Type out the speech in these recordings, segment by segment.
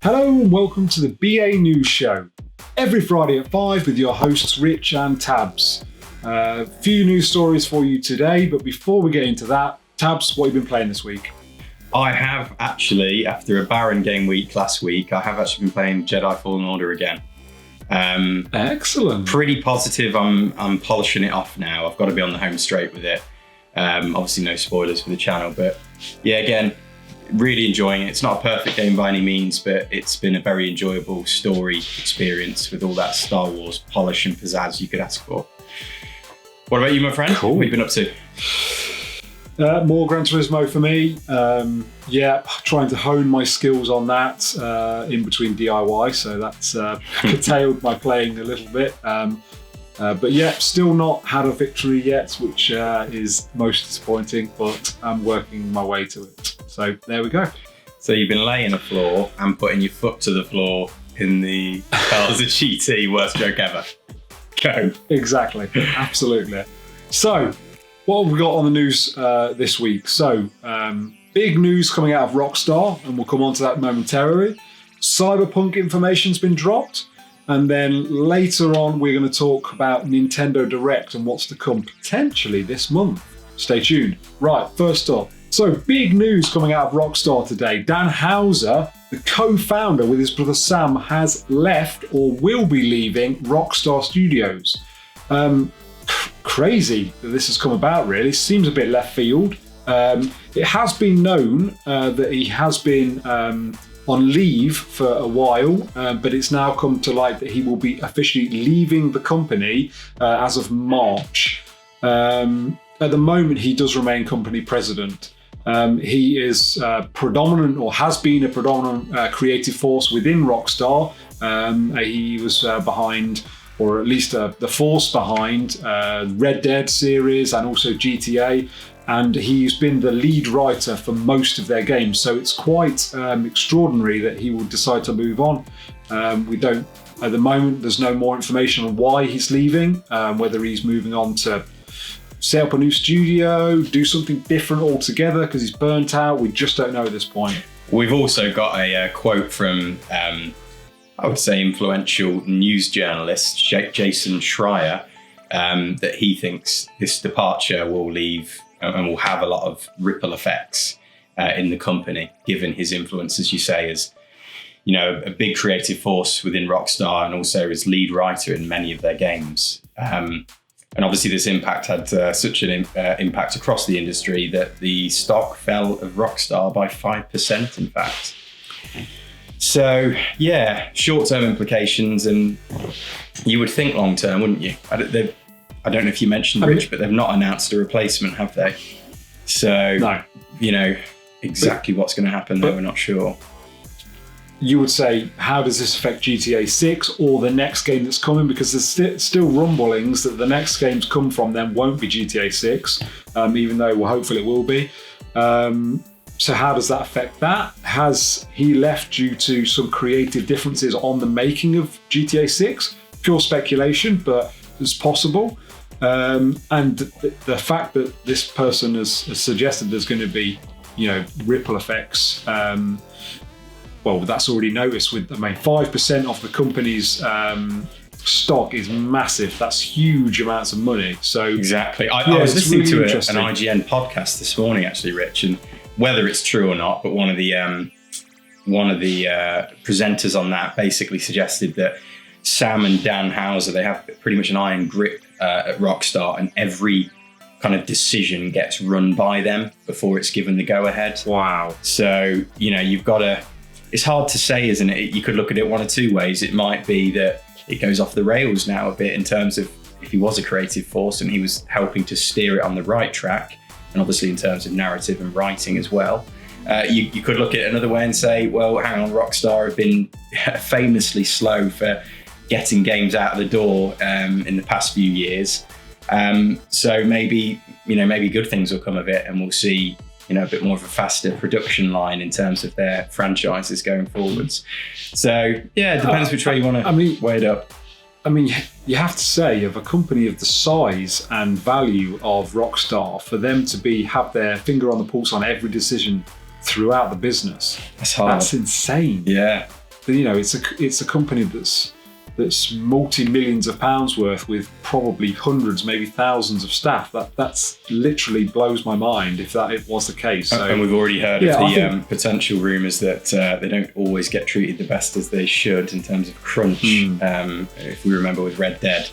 Hello and welcome to the BA News Show. Every Friday at 5 with your hosts Rich and Tabs. Few news stories for you today, but before we get into that, Tabs, what have you been playing this week? I have actually, after a barren game week last week, I have actually been playing Jedi Fallen Order again. Excellent. Pretty positive. I'm polishing it off now. I've got to be on the home straight with it. Obviously no spoilers for the channel, but yeah, again, really enjoying it. It's not a perfect game by any means, but it's been a very enjoyable story experience with all that Star Wars polish and pizzazz you could ask for. What about you, my friend? Cool. What have you been up to? More Gran Turismo for me. Trying to hone my skills on that in between DIY, so that's curtailed my playing a little bit. But yeah, still not had a victory yet, which is most disappointing, but I'm working my way to it. So there we go. So you've been laying the floor and putting your foot to the floor in the Cars of GT, worst joke ever. Go. Exactly, absolutely. So, what have we got on the news this week? So, big news coming out of Rockstar, and we'll come on to that momentarily. Cyberpunk information's been dropped. And then later on, we're going to talk about Nintendo Direct and what's to come potentially this month. Stay tuned. Right, first up. So, big news coming out of Rockstar today. Dan Houser, the co-founder with his brother Sam, has left or will be leaving Rockstar Studios. Crazy that this has come about, really. Seems a bit left field. It has been known that he has been on leave for a while, but it's now come to light that he will be officially leaving the company as of March. At the moment, he does remain company president. He is predominant, or has been a predominant creative force within Rockstar. He was behind, or at least the force behind Red Dead series and also GTA. And he's been the lead writer for most of their games. So it's quite extraordinary that he will decide to move on. We don't, at the moment, there's no more information on why he's leaving, whether he's moving on to set up a new studio, do something different altogether because he's burnt out. We just don't know at this point. We've also got a quote from, I would say, influential news journalist, Jason Schreier, that he thinks this departure will leave and will have a lot of ripple effects in the company, given his influence, as you say, as a big creative force within Rockstar and also as lead writer in many of their games. And obviously this impact had such an impact across the industry that the stock fell of Rockstar by 5%, in fact. So yeah, short-term implications, and you would think long-term, wouldn't you? I don't know if you mentioned, Rich, but they've not announced a replacement, have they? So, no. Exactly what's going to happen there, we're not sure. You would say, how does this affect GTA 6 or the next game that's coming? Because there's still rumblings that the next games come from them won't be GTA 6, even though hopefully it will be. So how does that affect that? Has he left due to some creative differences on the making of GTA 6? Pure speculation, but it's possible. And the fact that this person has suggested there's going to be, ripple effects. Well, that's already noticed with, 5% of the company's stock is massive. That's huge amounts of money. So exactly. I was listening really to an IGN podcast this morning, actually, Rich, and whether it's true or not, but one of the presenters on that basically suggested that Sam and Dan Houser, they have pretty much an iron grip at Rockstar, and every kind of decision gets run by them before it's given the go-ahead. Wow. So, you've got to... It's hard to say, isn't it? You could look at it one of two ways. It might be that it goes off the rails now a bit in terms of if he was a creative force and he was helping to steer it on the right track, and obviously in terms of narrative and writing as well. You could look at it another way and say, well, hang on, Rockstar have been famously slow for getting games out of the door in the past few years. So maybe good things will come of it, and we'll see a bit more of a faster production line in terms of their franchises going forwards. So yeah, it depends which way you want to weigh it up. You have to say, of a company of the size and value of Rockstar, for them to have their finger on the pulse on every decision throughout the business, that's hard. That's insane. Yeah. it's a company that's multi-millions of pounds worth with probably hundreds, maybe thousands of staff. That's literally blows my mind if it was the case. So, and we've already heard of the potential rumours that they don't always get treated the best as they should in terms of crunch, if we remember with Red Dead.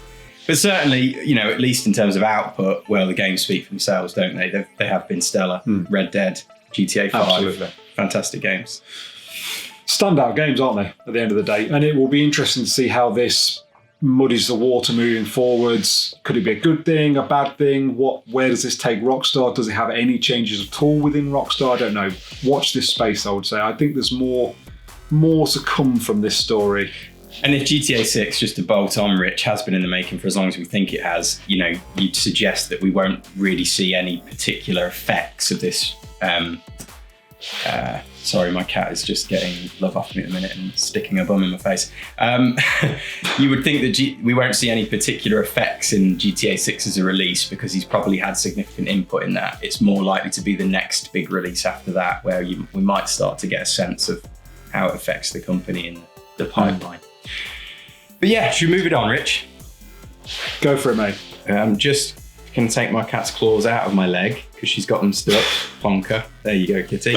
But certainly, at least in terms of output, well, the games speak for themselves, don't they? They have been stellar. Red Dead, GTA 5, absolutely fantastic games. Standout games, aren't they, at the end of the day? And it will be interesting to see how this muddies the water moving forwards. Could it be a good thing, a bad thing? Where does this take Rockstar? Does it have any changes at all within Rockstar? I don't know. Watch this space, I would say. I think there's more to come from this story. And if GTA 6, just to bolt on, Rich, has been in the making for as long as we think it has, you'd suggest that we won't really see any particular effects of this. Sorry, my cat is just getting love off me at the minute and sticking a bum in my face. You would think that we won't see any particular effects in GTA 6 as a release because he's probably had significant input in that. It's more likely to be the next big release after that where we might start to get a sense of how it affects the company and the pipeline. But yeah, should we move it on, Rich? Go for it, mate. I'm just going to take my cat's claws out of my leg because she's got them stuck. Plonker. There you go, kitty.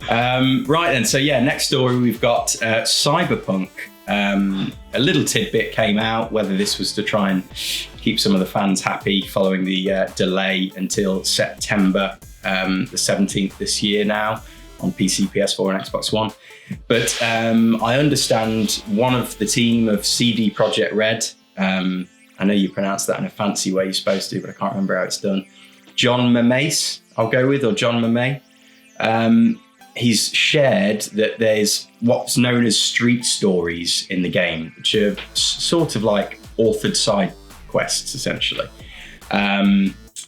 Right then, so yeah, next story we've got Cyberpunk. A little tidbit came out, whether this was to try and keep some of the fans happy following the delay until September the 17th this year now on PC, PS4 and Xbox One. But I understand one of the team of CD Projekt Red, I know you pronounce that in a fancy way you're supposed to, but I can't remember how it's done. John Mames, I'll go with, or John Mame. He's shared that there's what's known as street stories in the game, which are sort of like authored side quests, essentially.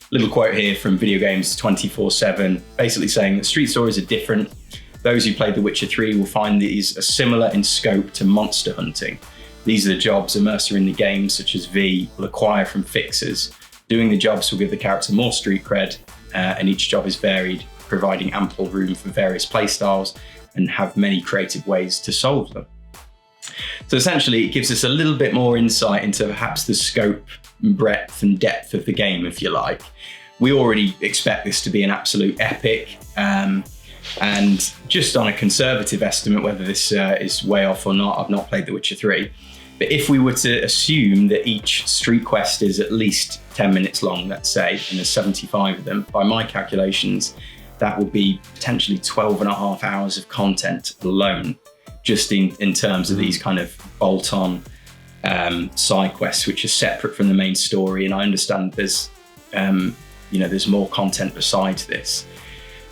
Little quote here from Video Games 24/7, basically saying that street stories are different. Those who played The Witcher 3 will find these are similar in scope to monster hunting. These are the jobs a mercer in the game, such as V, will acquire from fixers. Doing the jobs will give the character more street cred, and each job is varied, providing ample room for various playstyles and have many creative ways to solve them. So essentially, it gives us a little bit more insight into perhaps the scope, breadth and depth of the game, if you like. We already expect this to be an absolute epic, and just on a conservative estimate, whether this is way off or not, I've not played The Witcher 3, but if we were to assume that each street quest is at least 10 minutes long, let's say, and there's 75 of them, by my calculations, that would be potentially 12 and a half hours of content alone, just in terms of these kind of bolt-on side quests, which are separate from the main story. And I understand there's more content besides this.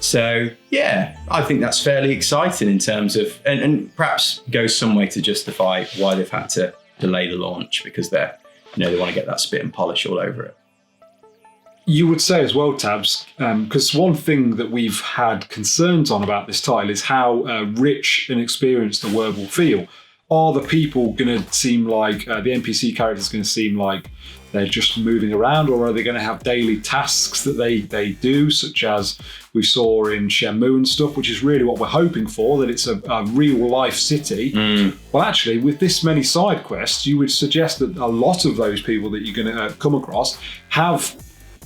So yeah, I think that's fairly exciting in terms of, and perhaps goes some way to justify why they've had to delay the launch, because they want to get that spit and polish all over it. You would say as well, Tabs, because one thing that we've had concerns on about this title is how rich and experienced the world will feel. Are the people going to seem like, the NPC characters going to seem like they're just moving around, or are they going to have daily tasks that they do, such as we saw in Shenmue and stuff, which is really what we're hoping for, that it's a real life city. Well, actually, with this many side quests, you would suggest that a lot of those people that you're going to come across have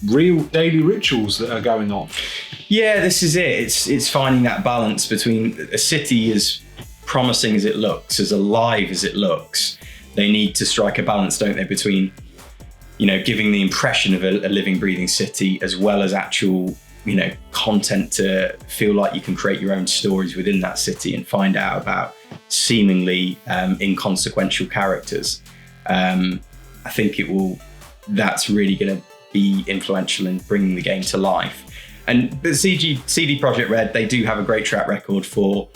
real daily rituals that are going on. Yeah, this is it. It's finding that balance between a city as promising as it looks, as alive as it looks. They need to strike a balance, don't they, between giving the impression of a living, breathing city, as well as actual, content to feel like you can create your own stories within that city and find out about seemingly inconsequential characters. I think that's really going to be influential in bringing the game to life. But CD Projekt Red, they do have a great track record for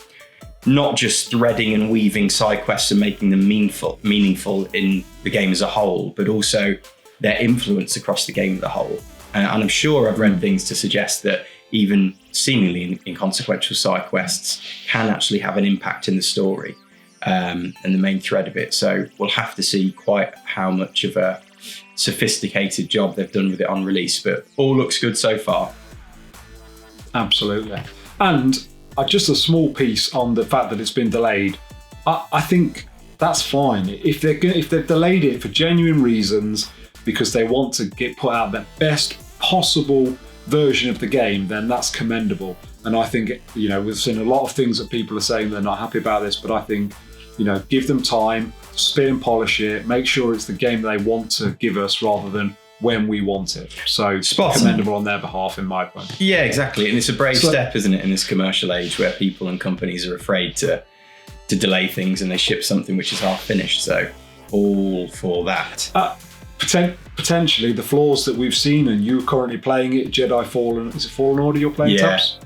not just threading and weaving side quests and making them meaningful in the game as a whole, but also their influence across the game as a whole. And I'm sure I've read things to suggest that even seemingly inconsequential side quests can actually have an impact in the story and the main thread of it. So we'll have to see quite how much of a sophisticated job they've done with it on release, but all looks good so far. Absolutely. And just a small piece on the fact that it's been delayed. I think that's fine. If they've delayed it for genuine reasons because they want to put out their best possible version of the game, then that's commendable. And I think, we've seen a lot of things that people are saying they're not happy about this, but I think, give them time, spin and polish it, make sure it's the game they want to give us rather than when we want it. So commendable on their behalf, in my opinion. Yeah, exactly. And it's a brave step, isn't it, in this commercial age where people and companies are afraid to delay things and they ship something which is half finished. So all for that. Potentially the flaws that we've seen, and you're currently playing it, Jedi Fallen. Is it Fallen Order you're playing, Tabs?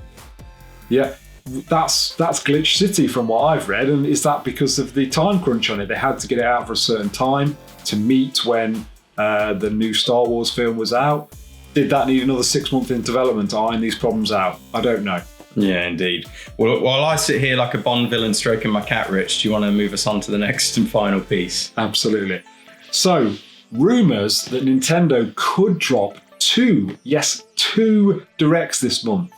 Yeah. That's Glitch City from what I've read. And is that because of the time crunch on it? They had to get it out for a certain time to meet when the new Star Wars film was out. Did that need another 6 months in development to iron these problems out? I don't know. Yeah, indeed. Well, while I sit here like a Bond villain stroking my cat, Rich, do you want to move us on to the next and final piece? Absolutely. So, rumours that Nintendo could drop two directs this month.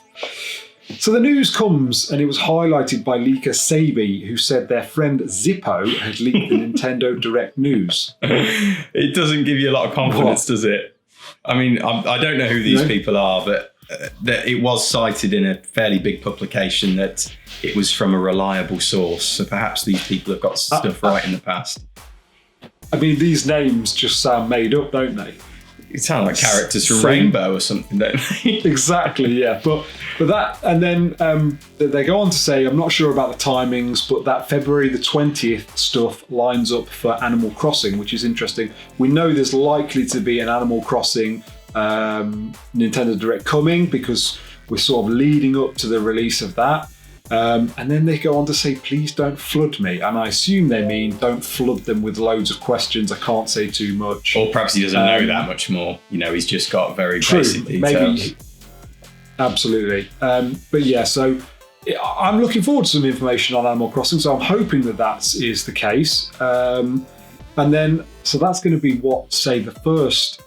So the news comes, and it was highlighted by leaker Sabi, who said their friend Zippo had leaked the Nintendo Direct news. It doesn't give you a lot of confidence, does it? I mean, I don't know who these people are, but that it was cited in a fairly big publication that it was from a reliable source. So perhaps these people have got stuff right in the past. I mean, these names just sound made up, don't they? It sound like characters from Rainbow or something, don't they? Exactly, yeah. But that, and then they go on to say, I'm not sure about the timings, but that February the 20th stuff lines up for Animal Crossing, which is interesting. We know there's likely to be an Animal Crossing Nintendo Direct coming because we're sort of leading up to the release of that. And then they go on to say, please don't flood me. And I assume they mean don't flood them with loads of questions. I can't say too much. Or perhaps he doesn't know that much more. He's just got very basic details. Maybe. Absolutely. But yeah, so I'm looking forward to some information on Animal Crossing. So I'm hoping that is the case. And then, so that's going to be what, say, the first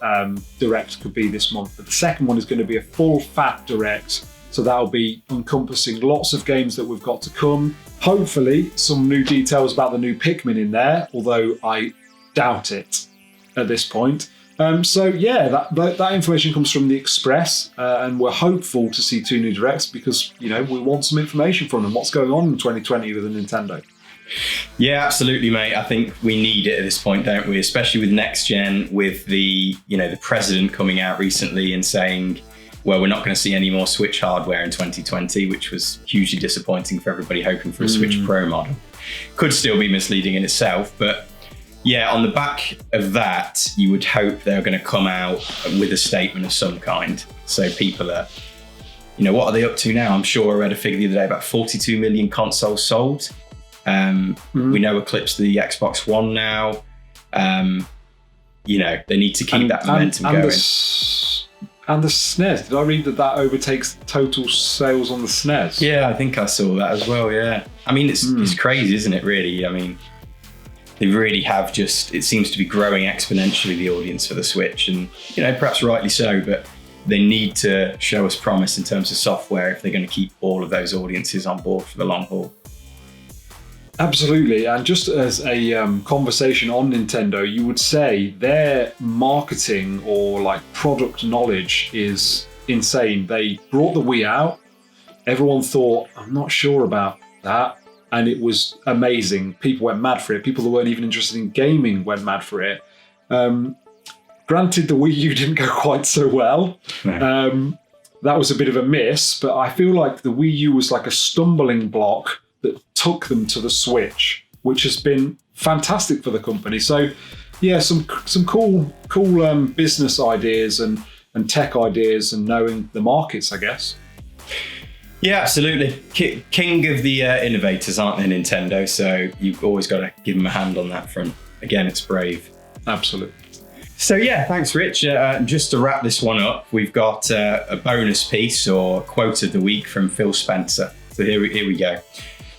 Direct could be this month. But the second one is going to be a full fat Direct. So that'll be encompassing lots of games that we've got to come. Hopefully some new details about the new Pikmin in there, although I doubt it at this point. So yeah, that information comes from the Express, and we're hopeful to see two new Directs because, we want some information from them. What's going on in 2020 with the Nintendo? Yeah, absolutely, mate. I think we need it at this point, don't we? Especially with next gen, with the president coming out recently and saying, well, we're not going to see any more Switch hardware in 2020, which was hugely disappointing for everybody hoping for a Switch Pro model. Could still be misleading in itself, but yeah, on the back of that, you would hope they're going to come out with a statement of some kind. So people are, what are they up to now? I'm sure I read a figure the other day, about 42 million consoles sold. We know eclipsed the Xbox One now. They need to keep that momentum going. And the SNES. Did I read that overtakes total sales on the SNES? Yeah, I think I saw that as well, yeah. I mean, it's crazy, isn't it, really? I mean, they really have it seems to be growing exponentially, the audience for the Switch. And, perhaps rightly so, but they need to show us promise in terms of software if they're going to keep all of those audiences on board for the long haul. Absolutely, and just as a conversation on Nintendo, you would say their marketing or product knowledge is insane. They brought the Wii out. Everyone thought, I'm not sure about that. And it was amazing. People went mad for it. People that weren't even interested in gaming went mad for it. Granted, the Wii U didn't go quite so well. No. That was a bit of a miss, but I feel like the Wii U was like a stumbling block that took them to the Switch, which has been fantastic for the company. So, yeah, some cool business ideas and tech ideas and knowing the markets, I guess. Yeah, absolutely. King of the innovators, aren't they, Nintendo? So you've always got to give them a hand on that front. Again, it's brave. Absolutely. So yeah, thanks, Rich. Just to wrap this one up, we've got a bonus piece or quote of the week from Phil Spencer. So here we go.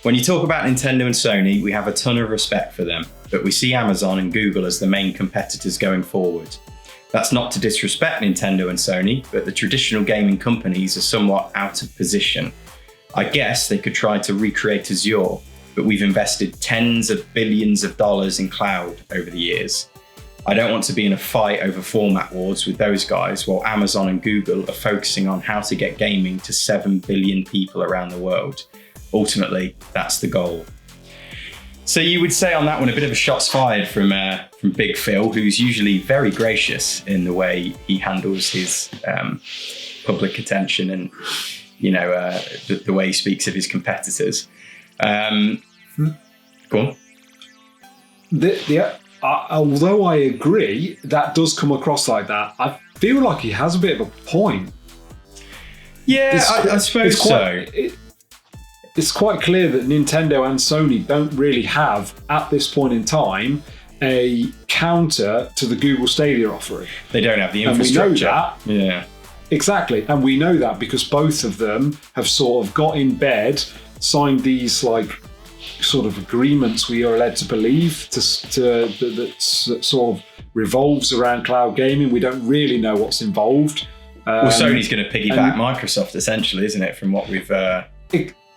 When you talk about Nintendo and Sony, we have a ton of respect for them, but we see Amazon and Google as the main competitors going forward. That's not to disrespect Nintendo and Sony, but the traditional gaming companies are somewhat out of position. I guess they could try to recreate Azure, but we've invested tens of billions of dollars in cloud over the years. I don't want to be in a fight over format wars with those guys while Amazon and Google are focusing on how to get gaming to 7 billion people around the world. Ultimately, that's the goal. So you would say on that one, a bit of a shots fired from Big Phil, who's usually very gracious in the way he handles his public attention and, the way he speaks of his competitors. Go on. Although I agree, that does come across like that. I feel like he has a bit of a point. Yeah, I suppose so. It's quite clear that Nintendo and Sony don't really have, at this point in time, a counter to the Google Stadia offering. They don't have the infrastructure. And we know that. Yeah. Exactly. And we know that because both of them have sort of got in bed, signed these sort of agreements we are led to believe that sort of revolves around cloud gaming. We don't really know what's involved. Well, Sony's going to piggyback Microsoft, essentially, isn't it? From what we've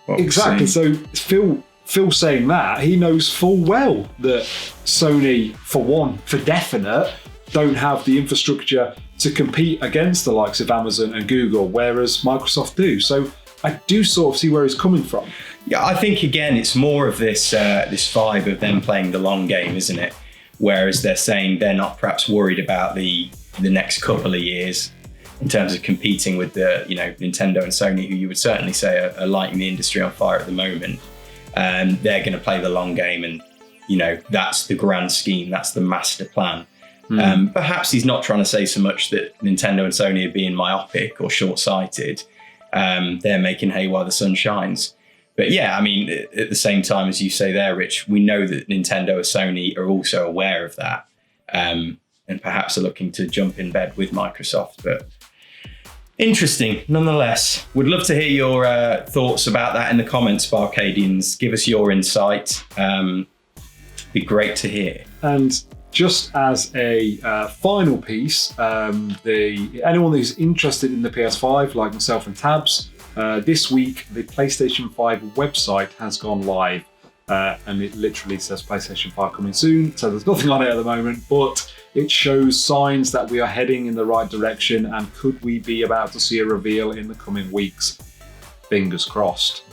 exactly. So Phil saying that, he knows full well that Sony, for definite, don't have the infrastructure to compete against the likes of Amazon and Google, whereas Microsoft do. So I do sort of see where he's coming from. Yeah, I think again it's more of this vibe of them playing the long game, isn't it? Whereas they're saying they're not perhaps worried about the next couple of years in terms of competing with the Nintendo and Sony, who you would certainly say are lighting the industry on fire at the moment. They're going to play the long game, and that's the grand scheme, that's the master plan. Perhaps he's not trying to say so much that Nintendo and Sony are being myopic or short-sighted. They're making hay while the sun shines. But yeah, I mean, at the same time, as you say there, Rich, we know that Nintendo and Sony are also aware of that, and perhaps are looking to jump in bed with Microsoft. But interesting, nonetheless. Would love to hear your thoughts about that in the comments, BArcadians. Give us your insight. Be great to hear. And just as a final piece, anyone who's interested in the PS5, like myself and Tabs, this week the PlayStation 5 website has gone live, and it literally says PlayStation 5 coming soon, so there's nothing on it at the moment, but it shows signs that we are heading in the right direction, and could we be about to see a reveal in the coming weeks? Fingers crossed.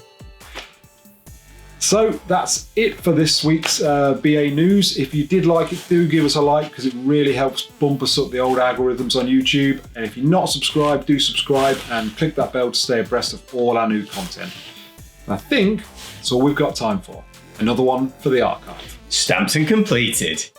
So that's it for this week's BA News. If you did like it, do give us a like, because it really helps bump us up the old algorithms on YouTube. And if you're not subscribed, do subscribe and click that bell to stay abreast of all our new content. And I think that's all we've got time for. Another one for the archive. Stamped and completed.